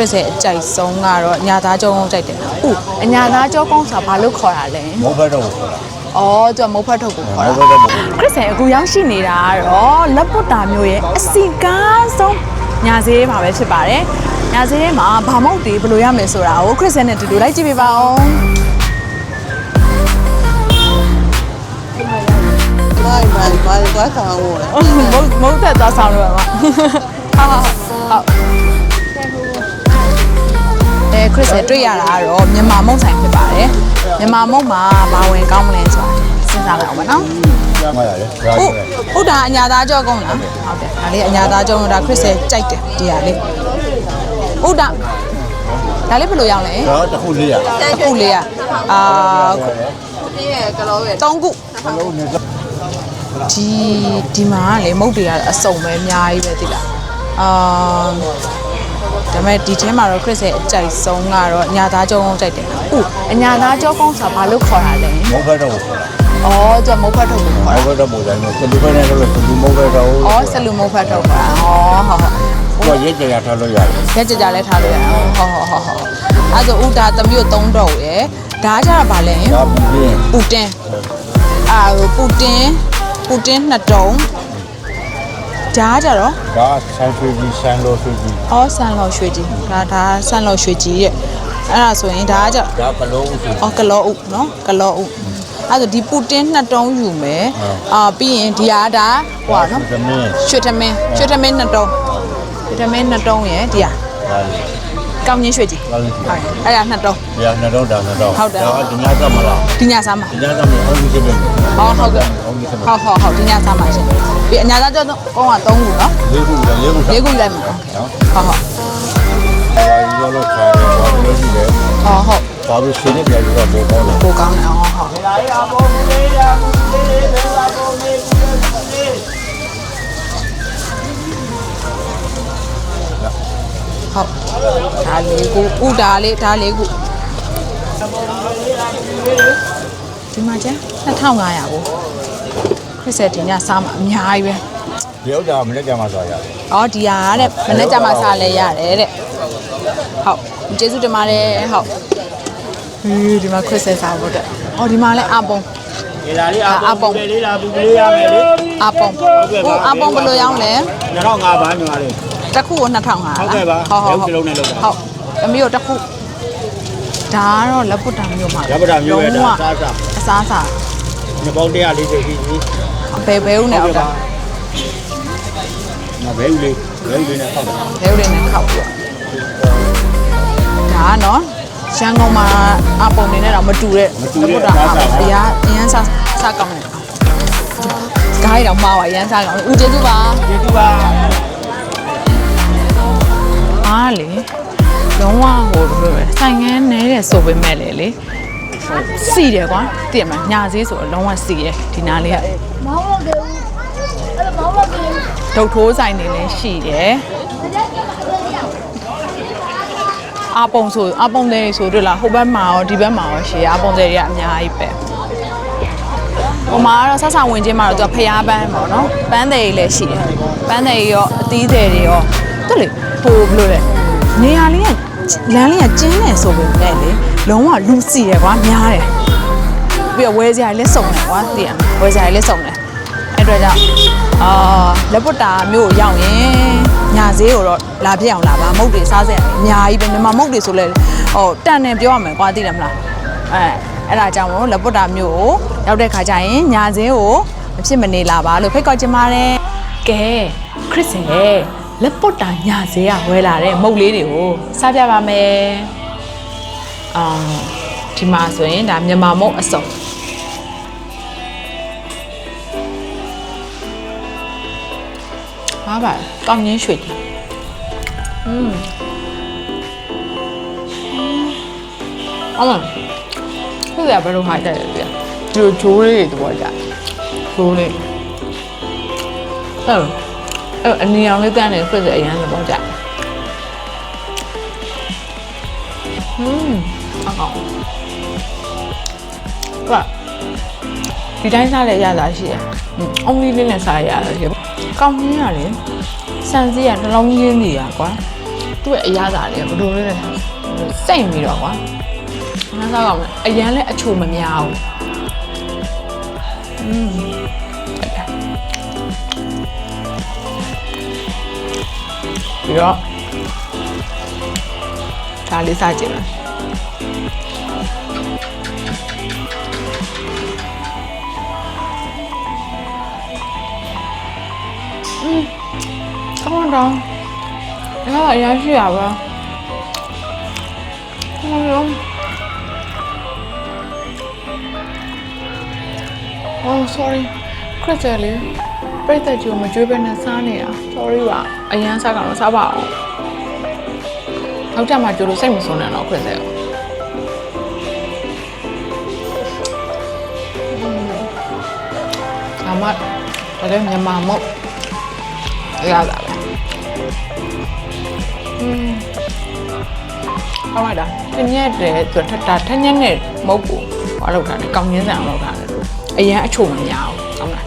Chris ရဲ့အကြိုက်ဆုံးကတော့အညာသားကြောကုန်းကြိုက်တယ်။ဟုတ်အညာသားကြောကုန်းဆိုတာဘာလို့ခေါ်တာလဲ။မိုးဖက်တော့ခေါ်တာ။အော်သူကမိုးဖက်ထုတ်ကိုခေါ်တာ။ Chris ရဲ့အခုရောက်ရှိနေတာကတော့လက်ပုတ်တာမျိုးရဲ့အစီကားဆုံးညာဈေးမှာပဲဖြစ်ပါတယ်။ညာဈေးမှာဗာမုတ်တွေဘယ်လိုရမယ်ဆိုတာကို Chris နဲ့တူတူလိုက်ကြည့်ပေးပါဦး။ဘာသွားဆောင်လို့လဲမုတ်သက်သွားဆောင်လို့ပါဟာChris တွေ့ရတာကတော့မြန်မာမုံဆိုင်ဖြစ်ပါတယ်မြန်မာမုံမှာဘာဝင်ကောင်းမလဲဆိုတာစဉ်းစားလိုက်အောင်ပါနော်မှရတယ်ဟုတ်ဒါအညာသားကြောကုန်းလားဟုတ်တယ်ဒါလေးအညာသားကြောကုန်းဒါ Chris ကြိုက်တယ်ဒီဟာလေးဟုတ်ဒါလေးဘယ်လိုရောက်လဲဒါတစ်ခု400တစ်ခု400ဒီရဲ့ကလောရဲ့3ခုဒီမှာလေမုတ်တွေကအစုံပဲအများကြီးပဲသိလားဒါပေမဲ့ဒီထဲမှာတော့ Chris ရဲ့အကြိုက်ဆုံးကတော့အညာသားကြောကုန်းကြိုက်တယ်ဟုတ်အညာသားကြောကုန်းဆိုတာဘာလို့ခေါ်တာလဲမိုးဖက်တော့ခေါ်တာအော်သူကမိုးဖက်ထုတ်ကိုခေါ်တာမိုးဖက်တော့ပုံစံမျိုးစလူဖက်နဲ့လို့စလူမိုးဖက်တော့အော်စလူမိုးဖက်ထုတ်ခေါ်တာဟုတ်ကိုရဲကြရထားလို့ရတယ်ရဲကြလည်းထားလို့ရတယ်ဟုတ်အဲ့ဆိုဦးဒါသမီးကို3တော့ရယ်ဒါကြတာဘာလဲဒါပူတင်ပူတင်2တုံးဒါကြတော့ဒါဆန်ရွှေကြီးဆန်လောရွှေကြီးအော်ဆန်လောရွှေကြီးဒါဆန်လောရွှေကြီးရဲ့အဲ့ဒါဆိုရင်ဒါကြဒါကလောဥအော်ကလောဥနော်ကလောဥအဲ့ဆိုဒီပူတင်2တုံးယူမယ်ပြီးရင်ဒီဟာဒါဟိုပါနော်ရွှေထမင်း2တုံးရယ်ဒီဟာကောင်းချင်းရွှေကြီးဟုတ်အဲ့ဒါ2တုံးဒါ2တုံးဒါ2တုံးဟုတ်တယ်ဒါကညစားမလားဒီညစားမှာဒီညစားမှာအောင်ကြီးပဲဟုတ်ကဲ့ဟုတ်ဒီညစားမှာရှင်ပြီးအညာသားကြောကုန်းက3ခုနော်4ခုလိုက်မှာဟုတ်ရောလို့ခါတယ်ဘာလို့ရှိလဲဟုတ်ဘာလို့ရှင်းနေကြလဲတော့ပိုကောင်းတယ်ဟုတ်ဒါလေးကိုဒါလေးကိုဒီမှာကျ2500ကိုChris ဒီညစားမှာအများကြီးပဲဒီဥစ္စာမနေ့ကမှစားရတယ်အော်ဒီဟာတဲ့မနေ့ကမှစားလဲရတယ်တဲ့ဟုတ်ကျေးဇူးတင်ပါတယ်ဟုတ်ဒီမှာ Chris စားဖို့တဲ့အော်ဒီမှာလဲအပုံဒီလာလေးအပုံလေးလာဘူးလေးရမယ်လေအပုံအပုံဘယ်လိုရောင်းလဲ2500ပါညီမလေးတစ်ခုကို2500ဟုတ်ကဲ့ပါဟုတ်ကလုံးနဲ့လောက်ဟုတ်အမေတို့တစ်ခုဒါကတော့လက်ပုတ်တာမျိုးမှာလက်ပုတ်တာမျိုးရဲ့ဒါအစားစားညပေါင်း140ကြီးဘယ်ဦးနဲ့ဟုတ်တာဘယ်ဦးလေးနဲ့ခောက်တာဘယ်ဦးလေးနဲ့ခောက်ပြဒါကနော်ရန်ကုန်မှာအပုံနေနဲ့တော့မတူတဲ့လက်ပုတ်တာအရန်စားကောင်းတယ်ဂိုင်းတော့မှားပါရန်စားကောင်းဦးကျေးဇူးပါအားလေလုံးဝဟိုလိုပဲဆိုင်ငန်းနဲတယ်ဆိုပေမဲ့လေစီတယ်ကွာသိရမလားညာဈေးဆိုတော့လုံးဝစီတယ်ဒီနားလေးကမောင်းမပြေဘူးအဲ့မောင်းမပြေဘူးဒုတ်ထိုးဆိုင်နေလဲရှိတယ်အပုံလေးဆိုတွေ့လားဟိုဘက်မှာရောဒီဘက်မှာရောရှိအပုံလေးတွေကအများကြီးပဲဟိုမှာတော့ဆက်ဆောင်ဝင်ချင်းမှာတော့သူကဖျားပန်းပေါ့နော်ပန်းတယ်လည်းရှိတယ်ပန်းတယ်ရောအသီးတယ်တွေရောသူလေဟိုဘယ်လိုလဲနေရာလေးကလမ်းလေးကကျင်းနေဆိုပေမဲ့လေလုံးဝလူစီတယ်ကွာများတယ်ပြီးတော့ဝဲစရာလည်းစုံတယ်ကွာသိရမလားဝဲစရာလည်းစုံတယ်အဲ့တော့ကြောင့်လက်ပုတ်တာမျိုးကိုရောက်ရင်ညာဈေးကိုတော့လာပြည့်အောင်လာပါမုတ်တွေစားစရာအများကြီးပဲမြန်မာမုတ်တွေဆိုလဲဟိုတန်တယ်ပြောရမယ်ကွာသိတယ်မလားအဲ့ဒါကြောင့်မို့လက်ပုတ်တာမျိုးကိုရောက်တဲ့ခါကျရင်ညာဈေးကိုမဖြစ်မနေလာပါလို့ဖိတ်ခေါ်ချင်ပါတယ်ကဲ Chris ရဲ့လက်ပုတ်တာညာဈေးကဝဲလာတဲ့မုတ်လေးတွေကိုစားပြပါမယ်ဒီမှာဆိုရင်ဒါမြန်မာမုတ်အစုံပါကောင်းချင်းရွှေတယ်ဟုတ်တယ်ဘယ်လိုဟာကြတယ်ပြဒီဂျိုးလေးတွေတော့ကြဂျိုးလေးအဲ့အနီအောင်လေးတန်းနေဖြစ်တဲ့အရန်တော့ကြဟုတ်ဒီတိုင်းစားလည်းရတာရှိတယ်အုံးလေးနဲ့စားရတယ်ကောင်းကြီးရတယ်စံစည်းကနှလုံးရင်းနေရကွာသူ သူ့ရဲ့အရသာလေးကဘယ်လိုလဲစိတ်ပြီးတော့ကွာငါစားကောင်းတယ်အရန်လည်းအချိုမများဘူးပြီးတော့ဒါလေးစားကြည့်မယ်ကောင်းတော့ဒါအရင်ရှိရပါဟုတ်ရောOh sorry ခရစ်တယ်လေပြည့်တဲ့ကြိုမကြွေးပဲနဲ့စားနေတာ sorry ပါအရန်စားကောင်တော့စားပါအောင်နောက်ကြမှာကြိုးလို့စိတ်မဆုံးနဲ့တော့ခရစ်တယ်အမဒါလည်းမြန်မာမဟုတ်ရတာပဲဟုတ်ပါလားတညက်တယ်သူထတာထညက်နဲ့မဟုတ်ဘူးဟောလောက်တာကောင်းရင်းစံလောက်တာလေအရင်အချိုမများဘူးဟုတ်လား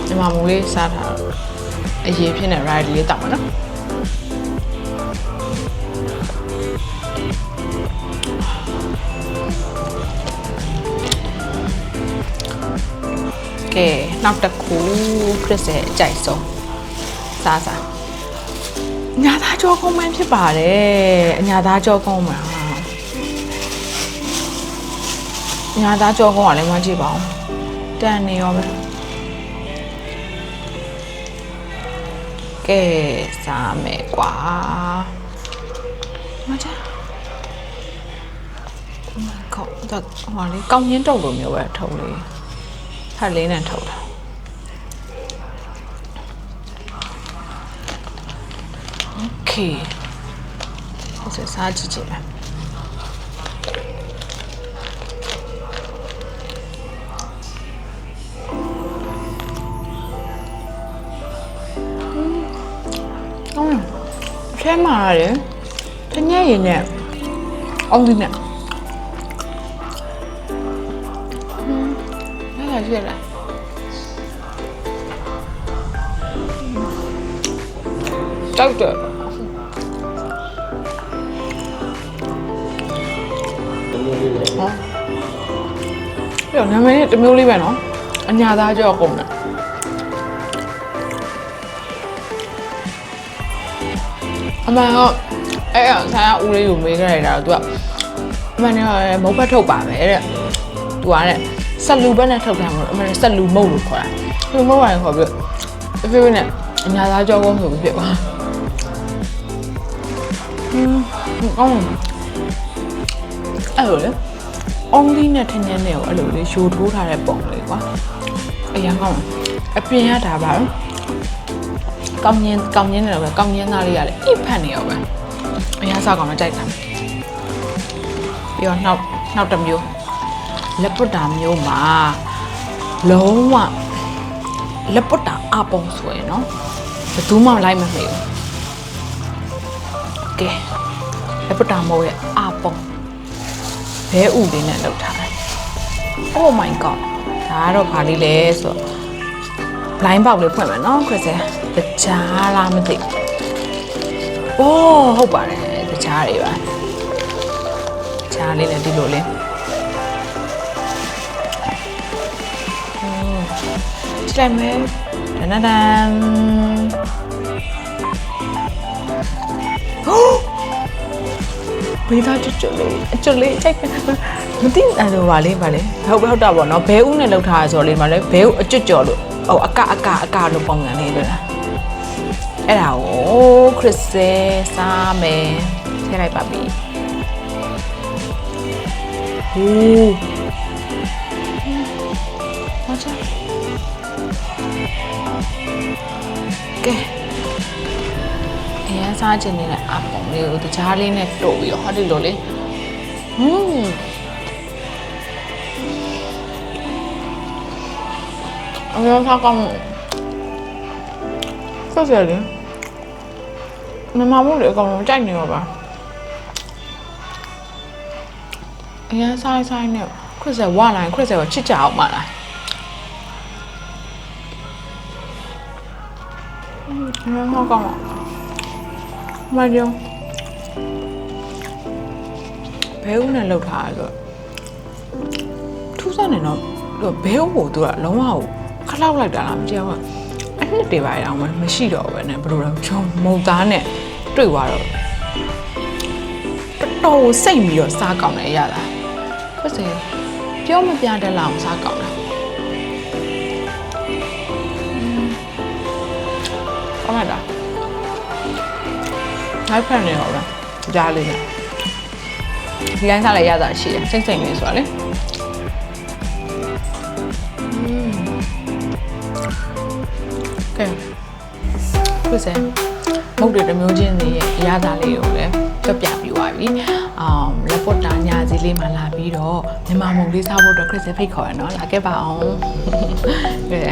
ဒီမှာမူလေးစားထားအရေးဖြစ်နေ ride လေးတောက်မှာနော်ကဲနောက်တစ်ခုခရစ်ရဲ့အကြိုက်ဆုံးစားညာသားကြောကုန်းမှန်းဖြစ်ပါတယ်အညာသားကြောကုန်းမှာညာသားကြောကုန်းကလည်းမကြည့်ပါဘူးတန်နေရောပဲကဲစားမယ်ကွာမချာကောက်တော့ဟောလေကောင်းရင်းတုပ်လိုမျိုးပဲထုံးလေးဖတ်လေးနဲ့ထုံးတာโอเคဆက်စားကြည့်ကြည့်မယ်ထဲမှာရတယ်တညက်ရင်နဲ့အောင်ဒီနဲ့အဲ့ဒါကြည့်လားတောက်တယ်ပြောနာမည်တမျိုးလေးပဲနော်အညာသားကြောကုန်တယ်အမှန်တော့အဲ့ဆိုင်ကဦးလေးကိုမေးခဲ့ရတာသူကအမှန်တော့မုတ်ဖတ်ထုတ်ပါမယ်တဲ့သူကတဲ့ဆက်လူဘက်နဲ့ထုတ်တယ်မလို့အမှန်ဆက်လူမုတ်လို့ခေါ်တာသူမုတ်ရတယ်ခေါ်ပြီးဖေဖေနဲ့အညာသားကြောကုန်ဆိုပြီးဖြစ်သွားအော်အဲ့လိုလေအောင်ဒီနဲ့ထင်းထင်းနဲ့ကိုအဲ့လိုလေရှိုးထိုးထားတဲ့ပုံလေးကွာအရင်ကောင်းအပြင်ရတာပါကောင်းရင်းနဲ့တော့ပဲကောင်းရင်းသားလေးရတယ်အိဖတ်နေရောပဲအရင်စားကောင်းတော့ကြိုက်တာပြီးတော့နောက်တစ်မျိုးလက်ပုတ်တာမျိုးမှာလုံးဝလက်ပုတ်တာအပုံဆိုရင်နော်ဘယ်သူမှလိုက်မမေ့ဘူးကဲလက်ပုတ်တာမိုးရဲ့အပုံဘဲဥလေးနဲ့လောက်ထားတယ် Oh my god ဒါကတော့ဘာလေးလဲဆိုတော့ blind box လေးဖွင့်မယ်နော်ခရစ်စဲတခြားလားမသိအိုးဟုတ်ပါတယ်တခြားတွေပါတခြားလေးနဲ့ဒီလိုလေးကြည့်လိုက်မယ်ဒန်ဒန်ဘေးသားကျွတ်လေးအကျွတ်လေးချိန်မသိအဲ့လိုပါလေဟုတ်တာပေါ့နော်ဘဲဥနဲ့လောက်ထားဆိုတော့လေးမှာလဲဘဲဥအကျွတ်ကြော်လို့ဟိုအကလို့ပုံစံလေးတွေ့လားအဲ့ဒါကိုခရစ်စဲစားမယ်ထည့်လိုက်ပါပြီဟူးဟုတ်ချာကဲအရင်စားချင်နေတဲ့အပုံလေးကိုတခြားလေးနဲ့တို့ပြီးတော့ဟောဒီလိုလေးအရင်စားကောင်းဆက်စရာလေးမမမို့လေအကောင်လုံးကြိုက်နေရောပါအရင်ဆိုင်နဲ့ခရစ်စဲဝါလိုက်ခရစ်စဲကိုချစ်ကြအောင်မလား好高了，妈就ဘဲဦးနဲ့လောက်ထားဆိုတော့ထူးဆန်းနေတော့ဘဲဦးကိုသူကလုံးဝခလောက်လိုက်တာလားမကြောက်ဘူးအနှစ်တည်းပါရအောင်မရှိတော့ဘူးနဲ့ဘယ်လိုလဲချုံမုံသားနဲ့တွေ့သွားတော့တော်စိတ်ပြီးတော့စားကောင်းတယ်ရတာဟုတ်စေပြောမပြတတ်လောက်စားကောင်းတယ်ကောင်းလိုက်တာလိုက်ဖက်နေတော့ဗျကြားလေးနဲ့ဒီတိုင်းစားလိုက်ရတာရှိတယ်စိတ်စိတ်လေးဆိုတာလေကဲဟုတ်စေမဟုတ်တဲ့တမျိုးချင်းတွေရဲ့အရသာလေးကိုလည်းပြပြပြီးသွားပြီလက်ပေါ်တာညာစီလေးမှလာပြီးတော့မြန်မာမုံလေးစားဖို့အတွက်ခရစ်စဖိတ်ခေါ်ရနော်လာခဲ့ပါအောင်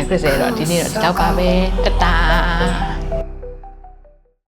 ခရစ်စတော့ဒီနေ့တော့ဒီတော့ပါပဲတတာ